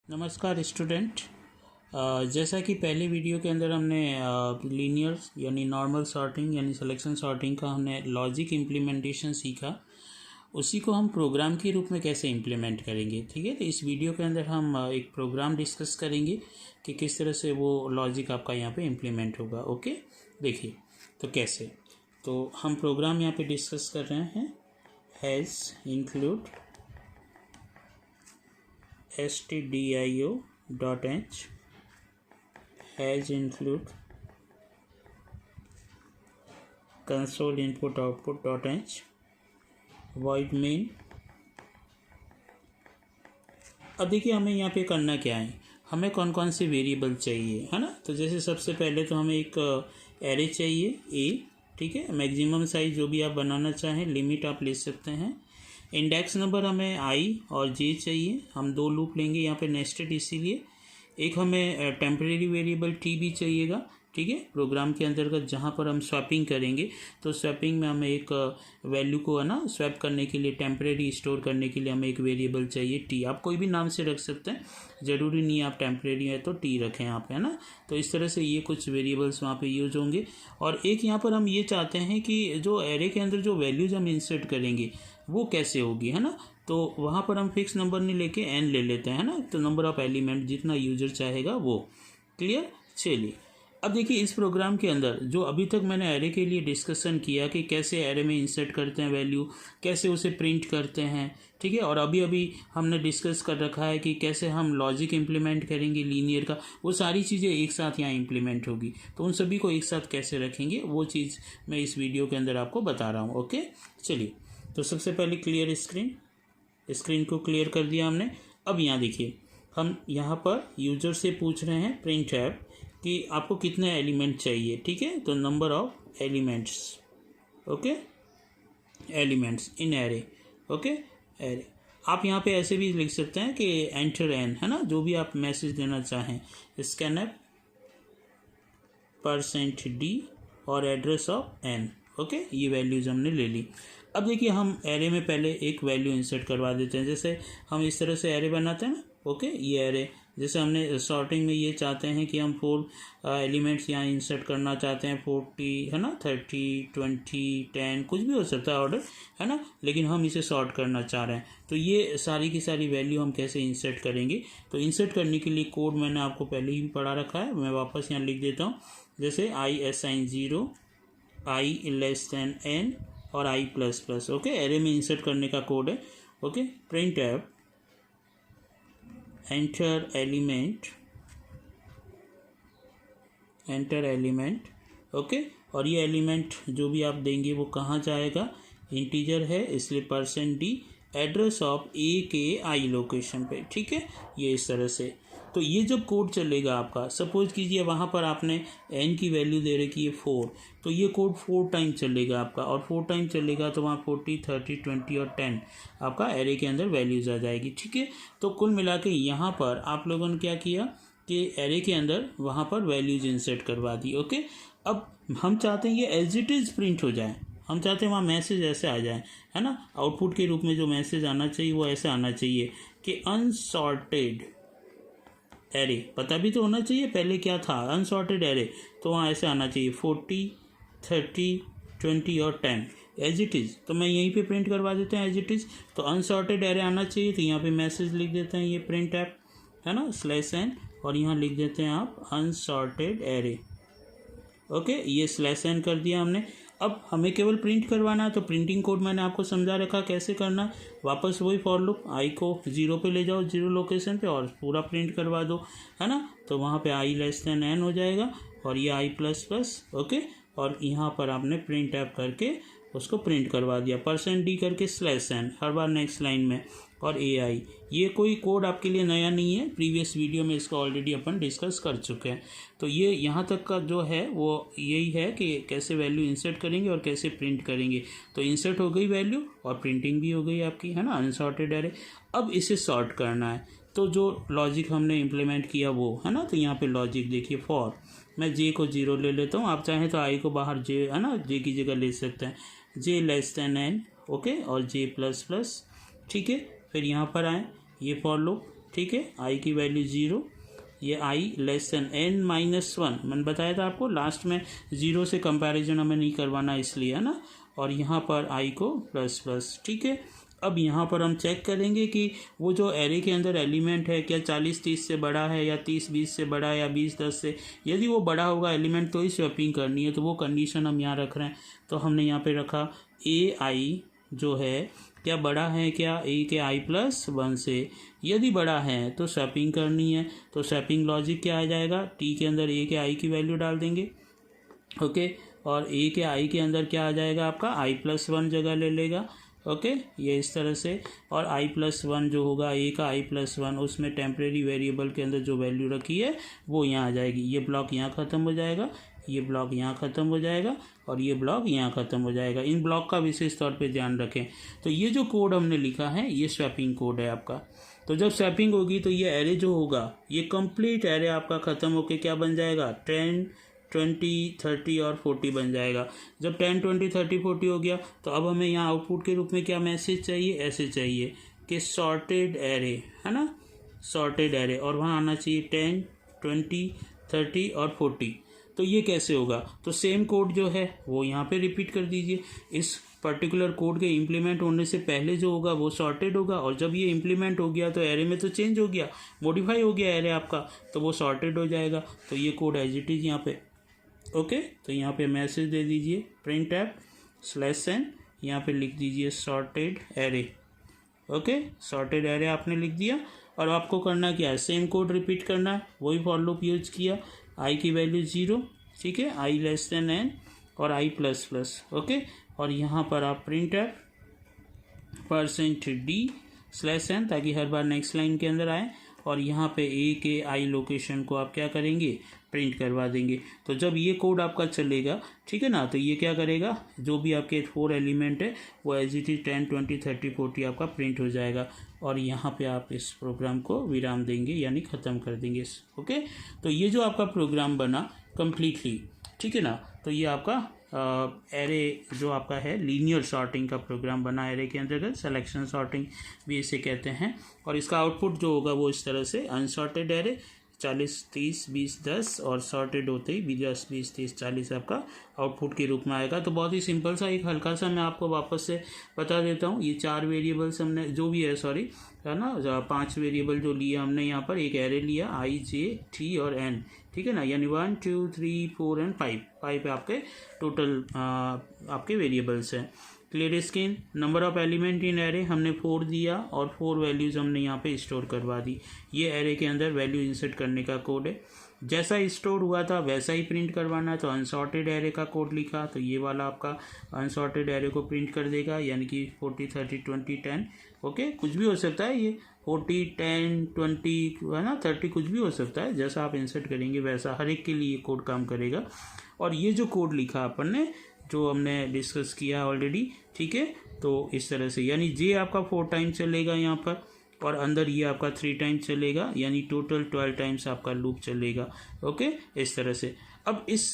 नमस्कार स्टूडेंट। जैसा कि पहले वीडियो के अंदर हमने लीनियर यानी नॉर्मल सॉर्टिंग यानी सिलेक्शन सॉर्टिंग का हमने लॉजिक इम्प्लीमेंटेशन सीखा, उसी को हम प्रोग्राम के रूप में कैसे इम्प्लीमेंट करेंगे। ठीक है, तो इस वीडियो के अंदर हम एक प्रोग्राम डिस्कस करेंगे कि किस तरह से वो लॉजिक आपका यहाँ पे इम्प्लीमेंट होगा। ओके, देखिए तो कैसे, तो हम प्रोग्राम यहाँ पे डिस्कस कर रहे हैं। Has include stdio.h has include console input output.h void main। अब देखिए हमें यहाँ पे करना क्या है, हमें कौन कौन से वेरिएबल चाहिए, है ना। तो जैसे सबसे पहले तो हमें एक एरे चाहिए ए, ठीक है। मैक्सिमम साइज जो भी आप बनाना चाहें, लिमिट आप ले सकते हैं। इंडेक्स नंबर हमें आई और जे चाहिए। हम दो लूप लेंगे यहाँ पे नेस्टेड, इसीलिए एक हमें टेम्परेरी वेरिएबल टी भी चाहिएगा। ठीक है, प्रोग्राम के अंतर्गत जहाँ पर हम स्वैपिंग करेंगे तो स्वैपिंग में हमें एक वैल्यू को, है ना, स्वैप करने के लिए, टेम्परेरी स्टोर करने के लिए हमें एक वेरिएबल चाहिए टी। आप कोई भी नाम से रख सकते हैं, ज़रूरी नहीं आप टेम्परेरी है तो टी रखें यहाँ पे, है ना। तो इस तरह से ये कुछ वेरिएबल्स वहाँ पे यूज होंगे। और एक यहाँ पर हम ये चाहते हैं कि जो एरे के अंदर जो वैल्यूज हम इंसर्ट करेंगे वो कैसे होगी, है ना। तो वहाँ पर हम फिक्स नंबर नहीं लेके एन ले लेते हैं, ना। तो नंबर ऑफ एलिमेंट जितना यूजर चाहेगा वो। क्लियर। चलिए अब देखिए इस प्रोग्राम के अंदर जो अभी तक मैंने एरे के लिए डिस्कशन किया कि कैसे एरे में इंसर्ट करते हैं वैल्यू, कैसे उसे प्रिंट करते हैं, ठीक है। और अभी हमने डिस्कस कर रखा है कि कैसे हम लॉजिक इम्प्लीमेंट करेंगे लीनियर का, वो सारी चीज़ें एक साथ यहाँ इम्प्लीमेंट होगी। तो उन सभी को एक साथ कैसे रखेंगे वो चीज़ मैं इस वीडियो के अंदर आपको बता रहा हूँ। ओके, चलिए तो सबसे पहले क्लियर स्क्रीन को क्लियर कर दिया हमने। अब यहाँ देखिए हम यहाँ पर यूजर से पूछ रहे हैं प्रिंट ऐप कि आपको कितने एलिमेंट चाहिए। ठीक है, तो number of elements, okay, elements in array. Okay, array आप यहाँ पे ऐसे भी लिख सकते हैं कि एंटर एन, है ना, जो भी आप मैसेज देना चाहें। स्कैनएप %d और एड्रेस ऑफ एन। ओके, ये वैल्यूज हमने ले ली। अब देखिए हम एरे में पहले एक वैल्यू इंसर्ट करवा देते हैं। जैसे हम इस तरह से एरे बनाते हैं ना, ओके, ये एरे जैसे हमने सॉर्टिंग में ये चाहते हैं कि हम 4 एलिमेंट्स यहाँ इंसर्ट करना चाहते हैं, 40, है ना, 30, 20, 10, कुछ भी हो सकता है ऑर्डर, है ना, लेकिन हम इसे सॉर्ट करना चाह रहे हैं। तो ये सारी की सारी वैल्यू हम कैसे इंसर्ट करेंगे, तो इंसर्ट करने के लिए कोड मैंने आपको पहले ही पढ़ा रखा है, मैं वापस यहाँ लिख देता हूँ। जैसे I assign 0, I less than n और i++। ओके, एरे में इंसर्ट करने का कोड है। Okay, print F enter element. Okay, और ये एलिमेंट जो भी आप देंगे वो कहाँ जाएगा, इंटीजर है इसलिए %d, एड्रेस ऑफ ए के आई लोकेशन पे। ठीक है, ये इस तरह से। तो ये जब कोड चलेगा आपका, सपोज कीजिए वहाँ पर आपने n की वैल्यू दे रखी है 4, तो ये कोड 4 टाइम चलेगा आपका, और 4 टाइम चलेगा तो वहाँ 40, 30, 20 और 10 आपका एरे के अंदर वैल्यूज आ जाएगी। ठीक है, तो कुल मिला के यहाँ पर आप लोगों ने क्या किया कि एरे के अंदर वहाँ पर वैल्यूज इंसर्ट करवा दी। ओके, अब हम चाहते हैं ये एज इट इज़ प्रिंट हो जाए, हम चाहते हैं वहाँ मैसेज ऐसे आ जाए, है ना, आउटपुट के रूप में जो मैसेज आना चाहिए वो ऐसे आना चाहिए कि अनसॉर्टेड एरे। पता भी तो होना चाहिए पहले क्या था, अनसॉर्टेड एरे, तो वहाँ ऐसे आना चाहिए 40, 30, 20 और 10 एज इट इज़। तो मैं यहीं पे प्रिंट करवा देते हैं एज इट इज़। तो अनसॉर्टेड एरे आना चाहिए, तो यहाँ पे मैसेज लिख देते हैं ये प्रिंट ऐप, है ना, /n, और यहाँ लिख देते हैं आप अनसॉर्टेड एरे। ओके, ये /n कर दिया हमने। अब हमें केवल प्रिंट करवाना है, तो प्रिंटिंग कोड मैंने आपको समझा रखा कैसे करना। वापस वही फॉर लूप, आई को 0 पे ले जाओ, 0 लोकेशन पे, और पूरा प्रिंट करवा दो, है ना। तो वहाँ पे i लेस दैन n हो जाएगा और ये i++। ओके, और यहाँ पर आपने प्रिंट ऐप करके उसको प्रिंट करवा दिया, %d करके /n हर बार नेक्स्ट लाइन में, और ai। ये कोई कोड आपके लिए नया नहीं है, प्रीवियस वीडियो में इसका ऑलरेडी अपन डिस्कस कर चुके हैं। तो ये यहाँ तक का जो है वो यही है कि कैसे वैल्यू इंसर्ट करेंगे और कैसे प्रिंट करेंगे। तो इंसर्ट हो गई वैल्यू और प्रिंटिंग भी हो गई आपकी, है ना, अनसॉर्टेड एरे। अब इसे सॉर्ट करना है, तो जो लॉजिक हमने इम्प्लीमेंट किया वो, है ना, तो यहाँ पे लॉजिक देखिए, फॉर मैं j को 0 ले लेता हूँ, आप चाहें तो i को बाहर j, है ना, j की जगह ले सकते हैं, j less than n। Okay, और j++। ठीक है, फिर यहाँ पर आए, ये फॉर लूप, ठीक है, आई की वैल्यू 0, ये आई लेस देन n-1, मैंने बताया था आपको लास्ट में 0 से कंपैरिजन हमें नहीं करवाना इसलिए, है ना। और यहाँ पर आई को प्लस प्लस, ठीक है। अब यहाँ पर हम चेक करेंगे कि वो जो एरे के अंदर एलिमेंट है क्या 40-30 से बड़ा है या 30-20 से बड़ा है या 20-10 से। यदि वो बड़ा होगा एलिमेंट तो ही स्वैपिंग करनी है, तो वो कंडीशन हम यहाँ रख रहे हैं। तो हमने यहाँ पे रखा ए आई जो है क्या बड़ा है क्या ए के आई प्लस 1 से। यदि बड़ा है तो स्वैपिंग करनी है, तो स्वैपिंग लॉजिक क्या आ जाएगा, टी के अंदर ए के आई की वैल्यू डाल देंगे, ओके। और ए के आई के अंदर क्या आ जाएगा आपका आई प्लस 1 जगह ले लेगा, ओके। ये इस तरह से, और आई प्लस 1 जो होगा ए का आई प्लस 1, उसमें टेम्परेरी वेरिएबल के अंदर जो वैल्यू रखी है वो यहाँ आ जाएगी। ये ब्लॉक यहाँ ख़त्म हो जाएगा, ये ब्लॉक यहाँ ख़त्म हो जाएगा और ये ब्लॉक यहाँ ख़त्म हो जाएगा। इन ब्लॉक का विशेष तौर पे ध्यान रखें। तो ये जो कोड हमने लिखा है ये स्वैपिंग कोड है आपका। तो जब स्वैपिंग होगी तो ये एरे जो होगा ये कंप्लीट एरे आपका ख़त्म होके क्या बन जाएगा, 10, 20, 30 और 40 बन जाएगा। जब 10, 20, 30, 40 हो गया तो अब हमें यहाँ आउटपुट के रूप में क्या मैसेज चाहिए, ऐसे चाहिए कि सॉर्टेड एरे, है ना, सॉर्टेड एरे, और वहाँ आना चाहिए 10, 20, 30 और 40। तो ये कैसे होगा, तो सेम कोड जो है वो यहाँ पे रिपीट कर दीजिए। इस पर्टिकुलर कोड के इम्प्लीमेंट होने से पहले जो होगा वो सॉर्टेड होगा, और जब ये इम्प्लीमेंट हो गया तो एरे में तो चेंज हो गया, मॉडिफाई हो गया एरे आपका, तो वो सॉर्टेड हो जाएगा। तो ये कोड एज इट इज़ यहाँ पे, ओके। तो यहाँ पे मैसेज दे दीजिए printf/n, यहाँ पे लिख दीजिए sorted array, okay. Sorted array आपने लिख दिया, और आपको करना क्या है, सेम कोड रिपीट करना है, वही फॉर लूप यूज किया, आई की वैल्यू 0, ठीक है, आई लेस देन n और आई प्लस प्लस, ओके। और यहाँ पर आप printf%d/n ताकि हर बार नेक्स्ट लाइन के अंदर आए, और यहाँ पे ए के आई लोकेशन को आप क्या करेंगे, प्रिंट करवा देंगे। तो जब ये कोड आपका चलेगा, ठीक है ना, तो ये क्या करेगा, जो भी आपके 4 एलिमेंट है वो एज इट इज 10, 20, 30, 40 आपका प्रिंट हो जाएगा, और यहाँ पे आप इस प्रोग्राम को विराम देंगे यानी ख़त्म कर देंगे, ओके। तो ये जो आपका प्रोग्राम बना कम्प्लीटली, ठीक है ना, तो ये आपका एरे जो आपका है लीनियर सॉर्टिंग का प्रोग्राम बना एरे के अंतर्गत, सिलेक्शन सॉर्टिंग भी इसे कहते हैं। और इसका आउटपुट जो होगा वो इस तरह से, अनसॉर्टेड एरे 40, 30, 20, 10 और सॉर्टेड होते ही 10, 20, 30, 40 आपका आउटपुट के रूप में आएगा। तो बहुत ही सिंपल सा, एक हल्का सा मैं आपको वापस से बता देता हूँ। ये 4 वेरिएबल्स हमने जो भी है, सॉरी, है ना, 5 वेरिएबल जो लिए हमने यहाँ पर, एक एरे लिया आई, जे, टी और एन, ठीक है ना, यानी 1, 2, 3, 4 एंड 5 आपके टोटल आपके वेरिएबल्स हैं। Clear screen. Number of element in array हमने 4 दिया, और 4 वैल्यूज़ हमने यहाँ पे स्टोर करवा दी। ये एरे के अंदर वैल्यू इंसर्ट करने का कोड है, जैसा स्टोर हुआ था वैसा ही प्रिंट करवाना है। तो अनसॉर्टेड एरे का कोड लिखा, तो ये वाला आपका अनसॉर्टेड एरे को प्रिंट कर देगा, यानी कि 40, 30, 20, 10, ओके। कुछ भी हो सकता है, ये 40, 10, 20 है ना, 30 कुछ भी हो सकता है, जैसा आप इंसर्ट करेंगे वैसा हर एक के लिए कोड काम करेगा। और ये जो कोड लिखा अपन ने, जो हमने डिस्कस किया ऑलरेडी, ठीक है, तो इस तरह से, यानी जे आपका 4 टाइम चलेगा यहाँ पर, और अंदर ये आपका 3 टाइम चलेगा, यानी टोटल 12 टाइम्स आपका लूप चलेगा, ओके, इस तरह से। अब इस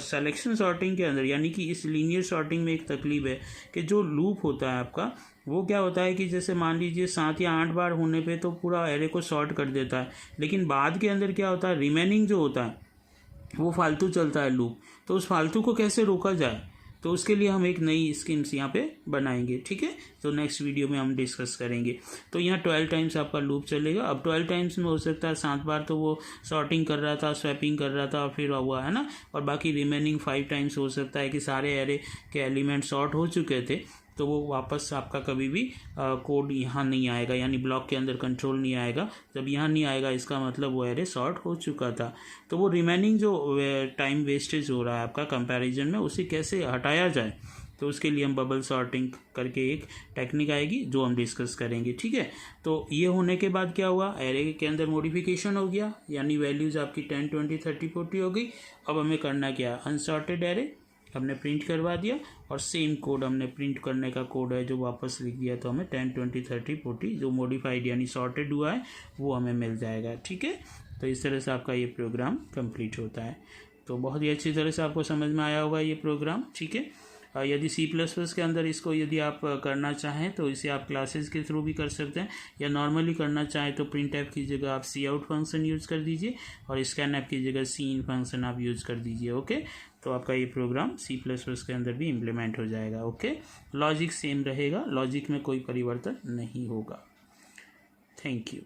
सिलेक्शन सॉर्टिंग के अंदर, यानी कि इस लीनियर सॉर्टिंग में एक तकलीफ है कि जो लूप होता है आपका, वो क्या होता है कि जैसे मान लीजिए 7 या 8 बार होने पे तो पूरा एरे को सॉर्ट कर देता है, लेकिन बाद के अंदर क्या होता है, रिमेनिंग जो होता है वो फालतू चलता है लूप। तो उस फालतू को कैसे रोका जाए, तो उसके लिए हम एक नई स्कीम्स यहाँ पे बनाएंगे, ठीक है, तो नेक्स्ट वीडियो में हम डिस्कस करेंगे। तो यहाँ 12 टाइम्स आपका लूप चलेगा। अब 12 टाइम्स में हो सकता है 7 बार तो वो सॉर्टिंग कर रहा था, स्वैपिंग कर रहा था, फिर हुआ, है ना, और बाकी रिमेनिंग 5 टाइम्स हो सकता है कि सारे एरे के एलिमेंट सॉर्ट हो चुके थे, तो वो वापस आपका कभी भी कोड यहाँ नहीं आएगा, यानी ब्लॉक के अंदर कंट्रोल नहीं आएगा। जब यहाँ नहीं आएगा इसका मतलब वो एरे सॉर्ट हो चुका था। तो वो रिमेनिंग जो टाइम वेस्टेज हो रहा है आपका कंपैरिजन में, उसे कैसे हटाया जाए, तो उसके लिए हम बबल सॉर्टिंग करके एक टेक्निक आएगी जो हम डिस्कस करेंगे, ठीक है। तो ये होने के बाद क्या हुआ, एरे के अंदर मॉडिफिकेशन हो गया, यानी वैल्यूज़ आपकी 10, 20, 30, 40 हो गई। अब हमें करना क्या, अनसॉर्टेड एरे हमने प्रिंट करवा दिया, और सेम कोड हमने प्रिंट करने का कोड है जो वापस लिख दिया, तो हमें 10, 20, 30, 40 जो मॉडिफाइड यानी सॉर्टेड हुआ है वो हमें मिल जाएगा, ठीक है। तो इस तरह से आपका ये प्रोग्राम कंप्लीट होता है। तो बहुत ही अच्छी तरह से आपको समझ में आया होगा ये प्रोग्राम, ठीक है। यदि C++ के अंदर इसको यदि आप करना चाहें तो इसे आप क्लासेस के थ्रू भी कर सकते हैं, या नॉर्मली करना चाहें तो printf की जगह आप cout फंक्शन यूज़ कर दीजिए और scanf की जगह cin फंक्शन आप यूज़ कर दीजिए। ओके, तो आपका ये प्रोग्राम C++ के अंदर भी इम्प्लीमेंट हो जाएगा। ओके, लॉजिक सेम रहेगा, लॉजिक में कोई परिवर्तन नहीं होगा। Thank you.